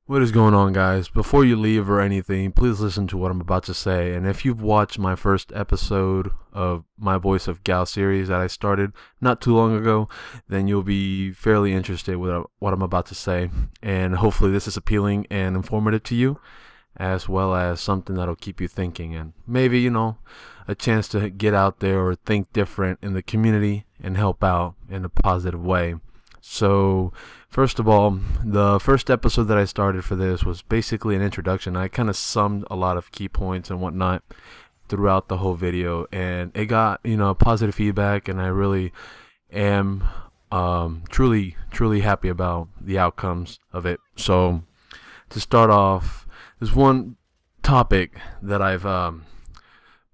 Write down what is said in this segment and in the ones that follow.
What is going on, guys? Before you leave or anything, please listen to what I'm about to say. And if you've watched my first episode of my Voice of GoW series that I started not too long ago, then you'll be fairly interested with what I'm about to say. And hopefully this is appealing and informative to you, as well as something that'll keep you thinking and maybe, a chance to get out there or think different in the community and help out in a positive way. So first of all, the first episode that I started for this was basically an introduction. I kind of summed a lot of key points and whatnot throughout the whole video, and it got positive feedback, and I really am truly happy about the outcomes of it. So to start off, there's one topic that I've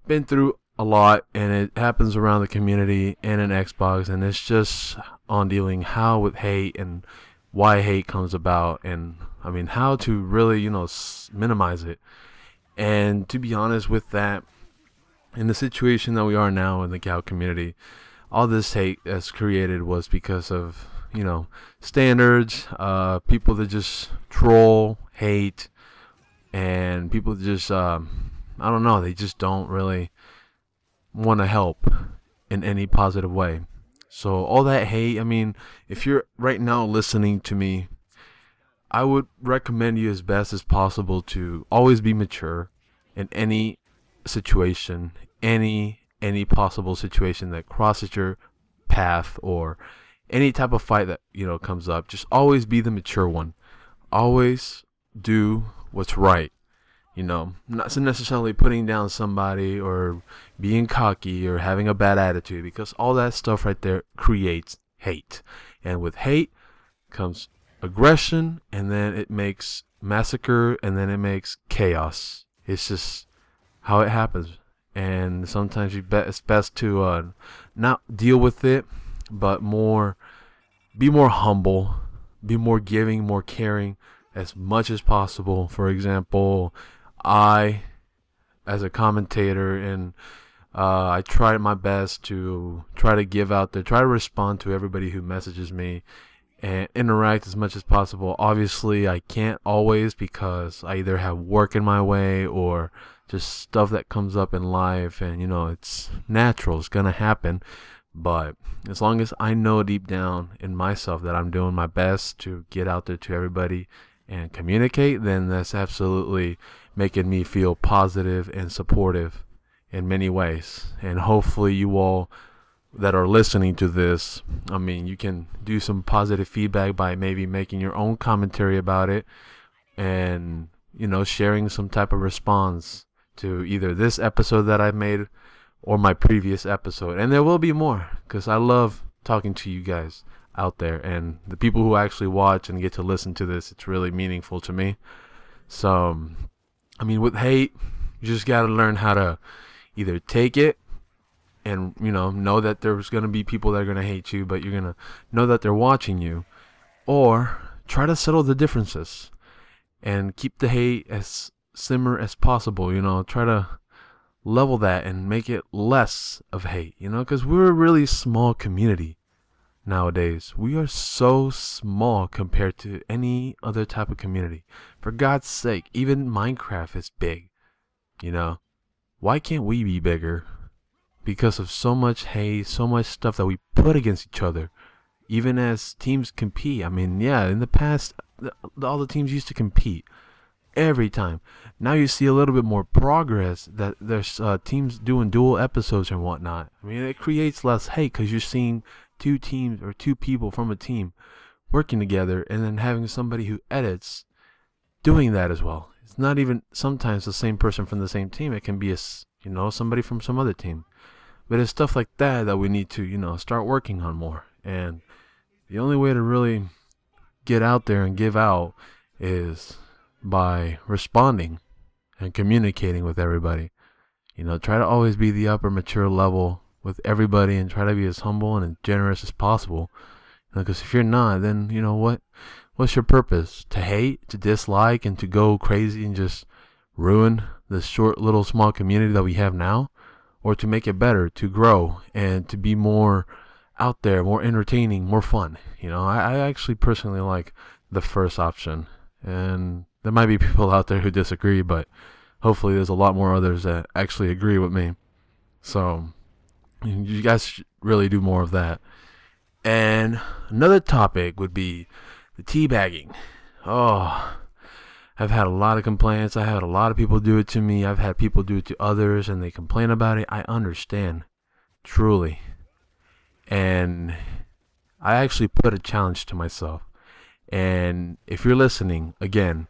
been through a lot, and it happens around the community and in Xbox, and it's just on dealing how with hate and why hate comes about, and I mean how to really minimize it. And to be honest with that, in the situation that we are now in the GoW community, all this hate that's created was because of standards, people that just troll, hate, and people that just I don't know, they just don't really want to help in any positive way. So all that hate, I mean, if you're right now listening to me, I would recommend you as best as possible to always be mature in any situation, any possible situation that crosses your path, or any type of fight that comes up. Just always be the mature one. Always do what's right. Not necessarily putting down somebody or being cocky or having a bad attitude, because all that stuff right there creates hate. And with hate comes aggression, and then it makes massacre, and then it makes chaos. It's just how it happens. And sometimes it's best to not deal with it, but be more humble, be more giving, more caring as much as possible. For example, I, as a commentator, and I try my best to try to give out there, try to respond to everybody who messages me and interact as much as possible. Obviously, I can't always, because I either have work in my way or just stuff that comes up in life, and it's natural, it's gonna happen. But as long as I know deep down in myself that I'm doing my best to get out there to everybody and communicate, then that's absolutely making me feel positive and supportive in many ways. And hopefully you all that are listening to this, I mean, you can do some positive feedback by maybe making your own commentary about it, and sharing some type of response to either this episode that I've made or my previous episode. And there will be more, because I love talking to you guys out there, and the people who actually watch and get to listen to this, it's really meaningful to me. So I mean, with hate, you just got to learn how to either take it and know that there's going to be people that are going to hate you, but you're going to know that they're watching you, or try to settle the differences and keep the hate as simmer as possible. Try to level that and make it less of hate, because we're a really small community nowadays. We are so small compared to any other type of community. For God's sake, even Minecraft is big. Why can't we be bigger? Because of so much hate, so much stuff that we put against each other, even as teams compete. I mean, yeah, in the past, all the teams used to compete every time. Now you see a little bit more progress, that there's teams doing dual episodes and whatnot. I mean, it creates less hate, because you're seeing two teams or two people from a team working together, and then having somebody who edits doing that as well. It's not even sometimes the same person from the same team. It can be somebody from some other team. But it's stuff like that that we need to start working on more. And the only way to really get out there and give out is by responding and communicating with everybody. Try to always be the upper mature level with everybody, and try to be as humble and as generous as possible. Because if you're not, then what's your purpose? To hate, to dislike, and to go crazy and just ruin the short little small community that we have now? Or to make it better, to grow, and to be more out there, more entertaining, more fun? I actually personally like the first option. And there might be people out there who disagree, but hopefully there's a lot more others that actually agree with me. So you guys really do more of that. And another topic would be the teabagging. Oh, I've had a lot of complaints. I had a lot of people do it to me. I've had people do it to others and they complain about it. I understand, truly. And I actually put a challenge to myself. And if you're listening, again,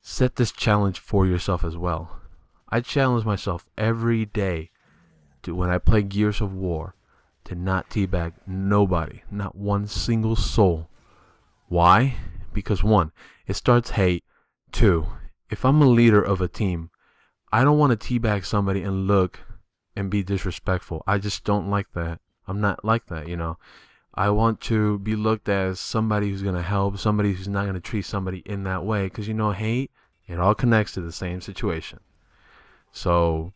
set this challenge for yourself as well. I challenge myself every day to, when I play Gears of War, to not teabag nobody, not one single soul. Why? Because 1, it starts hate. 2, if I'm a leader of a team, I don't want to teabag somebody and look and be disrespectful. I just don't like that. I'm not like that, you know. I want to be looked at as somebody who's going to help, somebody who's not going to treat somebody in that way. Because, you know, hate, it all connects to the same situation. So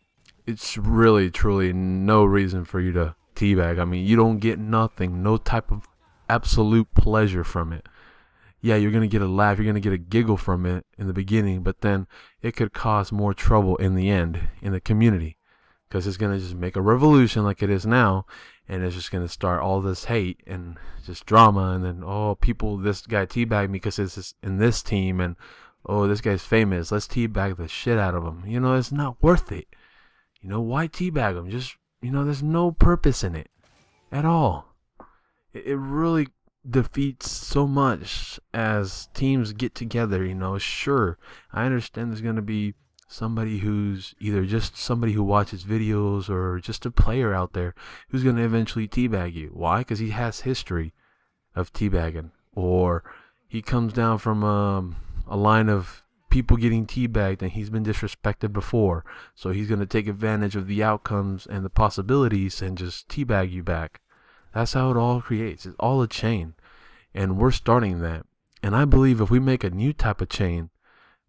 it's really, truly no reason for you to teabag. I mean, you don't get nothing, no type of absolute pleasure from it. Yeah, you're going to get a laugh, you're going to get a giggle from it in the beginning, but then it could cause more trouble in the end in the community, because it's going to just make a revolution like it is now, and it's just going to start all this hate and just drama, and then, oh, people, this guy teabagged me because it's in this team, and oh, this guy's famous, let's teabag the shit out of him. You know, it's not worth it. You know, why teabag him? Just, you know, there's no purpose in it at all. It really defeats so much as teams get together. You know, sure, I understand there's going to be somebody who's either just somebody who watches videos or just a player out there who's going to eventually teabag you. Why? Because he has history of teabagging, or he comes down from a line of people getting teabagged and he's been disrespected before, so he's going to take advantage of the outcomes and the possibilities and just teabag you back. That's how it all creates. It's all a chain, and we're starting that. And I believe if we make a new type of chain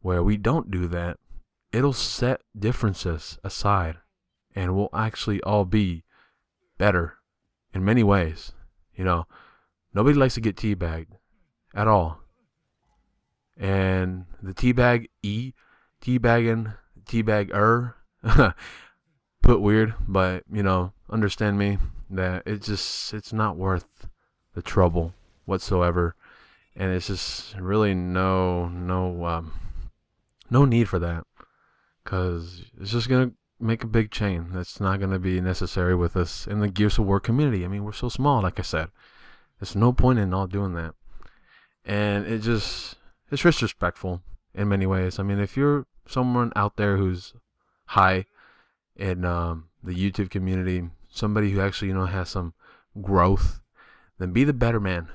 where we don't do that, it'll set differences aside, and we'll actually all be better in many ways. You know, nobody likes to get teabagged at all. And the teabagging, teabagger, put weird, but, you know, understand me, that it's not worth the trouble whatsoever, and it's just really no need for that, because it's just gonna make a big chain that's not gonna be necessary with us in the Gears of War community. I mean, we're so small, like I said. There's no point in all doing that, and it's disrespectful in many ways. I mean, if you're someone out there who's high in the YouTube community, somebody who actually, you know, has some growth, then be the better man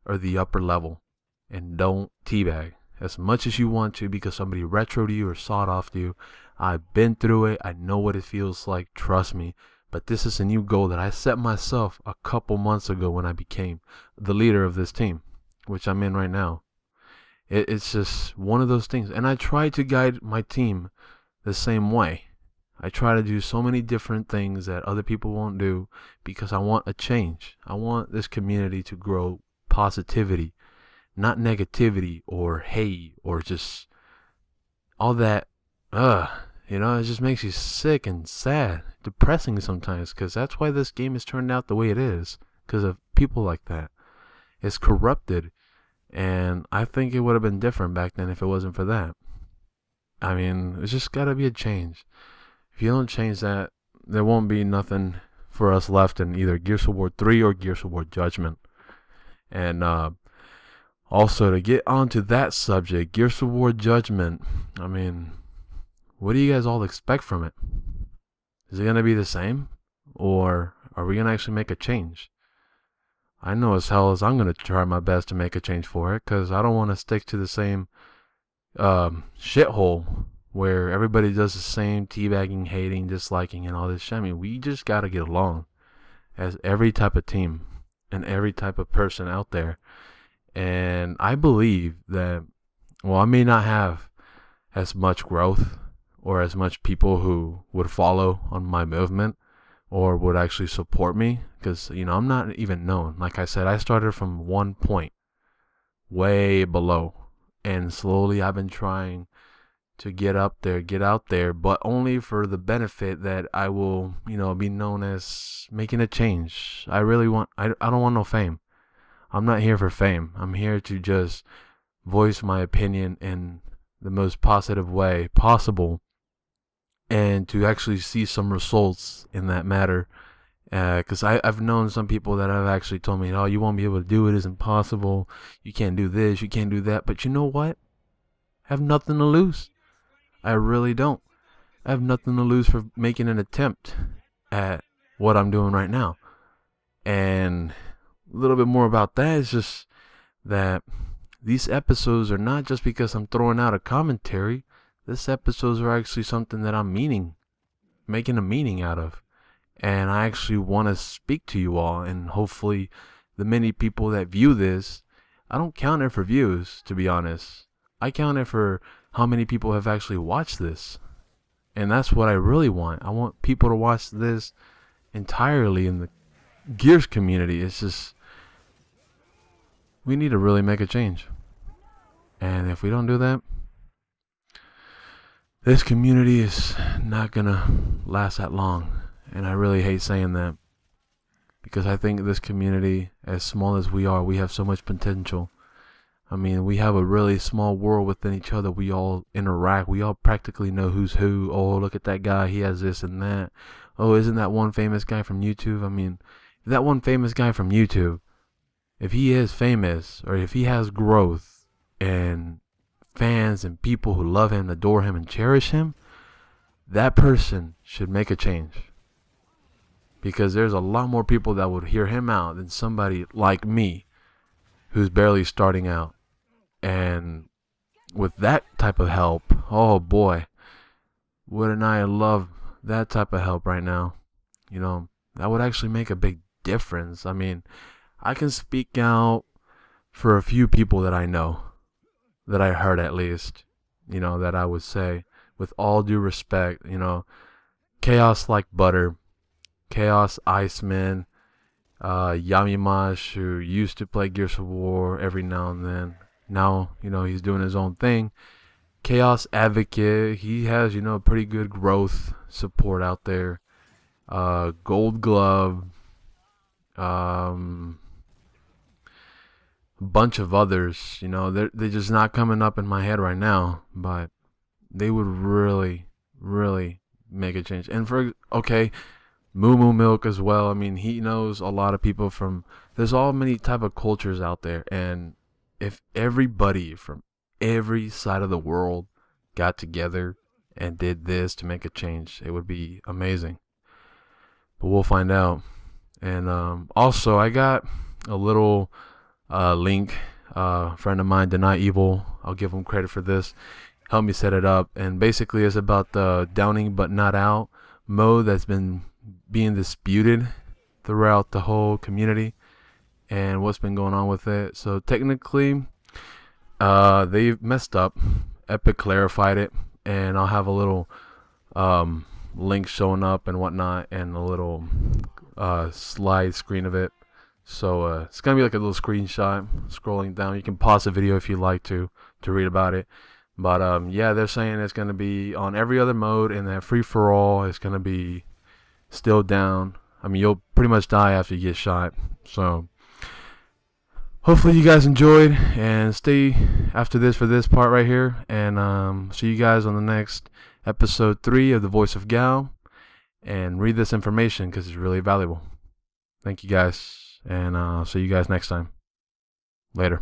or the upper level, and don't teabag as much as you want to because somebody retroed you or sawed off you. I've been through it. I know what it feels like. Trust me. But this is a new goal that I set myself a couple months ago when I became the leader of this team, which I'm in right now. It's just one of those things. And I try to guide my team the same way. I try to do so many different things that other people won't do because I want a change. I want this community to grow positivity, not negativity or hate or just all that. You know, it just makes you sick and sad, depressing sometimes, because that's why this game has turned out the way it is, because of people like that. It's corrupted, and I think it would have been different back then if it wasn't for that. I mean, it's just got to be a change. If you don't change that, there won't be nothing for us left in either Gears of War 3 or Gears of War Judgement. And also, to get onto that subject, Gears of War Judgement, I mean, what do you guys all expect from it? Is it going to be the same? Or are we going to actually make a change? I know as hell as I'm going to try my best to make a change for it, because I don't want to stick to the same shithole where everybody does the same teabagging, hating, disliking, and all this shit. I mean, we just got to get along as every type of team and every type of person out there. And I believe that, well, I may not have as much growth or as much people who would follow on my movement or would actually support me, because, you know, I'm not even known. Like I said, I started from one point way below, And slowly I've been trying to get out there, but only for the benefit that I will, be known as making a change. I don't want no fame. I'm not here for fame. I'm here to just voice my opinion in the most positive way possible, and to actually see some results in that matter. Because I've known some people that have actually told me, oh, you won't be able to do it. It's impossible. You can't do this. You can't do that. But you know what? I have nothing to lose. I really don't. I have nothing to lose for making an attempt at what I'm doing right now. And a little bit more about that is just that these episodes are not just because I'm throwing out a commentary. These episodes are actually something that I'm making a meaning out of. And I actually want to speak to you all, and hopefully the many people that view this, I don't count it for views, to be honest. I count it for how many people have actually watched this. And that's what I really want. I want people to watch this entirely in the Gears community. It's just, we need to really make a change. And if we don't do that, this community is not gonna last that long. And I really hate saying that, because I think this community, as small as we are, we have so much potential. I mean, we have a really small world within each other. We all interact. We all practically know who's who. Oh, look at that guy. He has this and that. Oh, isn't that one famous guy from YouTube? I mean, that one famous guy from YouTube, if he is famous, or if he has growth and fans and people who love him, adore him, and cherish him, that person should make a change. Because there's a lot more people that would hear him out than somebody like me who's barely starting out. And with that type of help, oh boy, wouldn't I love that type of help right now? That would actually make a big difference. I mean, I can speak out for a few people that I know, that I heard at least, that I would say, with all due respect, Chaos Like Butter, Chaos Iceman, Yamimash, who used to play Gears of War every now and then. Now, he's doing his own thing. Chaos Advocate, he has, pretty good growth support out there. Gold Glove, a bunch of others, they're just not coming up in my head right now, but they would really, really make a change. And Moo Moo Milk as well. I mean, he knows a lot of people there's all many type of cultures out there, and if everybody from every side of the world got together and did this to make a change, it would be amazing. But we'll find out. And also, I got a little link. A friend of mine, Deny Evil, I'll give him credit for this, helped me set it up. And basically it's about the downing but not out mode that's been being disputed throughout the whole community, and what's been going on with it. So technically they've messed up. Epic clarified it, and I'll have a little link showing up and whatnot, and a little slide screen of it. So it's gonna be like a little screenshot scrolling down. You can pause the video if you like to read about it. But yeah, they're saying it's gonna be on every other mode, and that free for all is gonna be still down. I mean, you'll pretty much die after you get shot. So hopefully you guys enjoyed, and stay after this for this part right here. And see you guys on the next episode 3 of the Voice of GoW. And read this information because it's really valuable. Thank you guys, and see you guys next time. Later.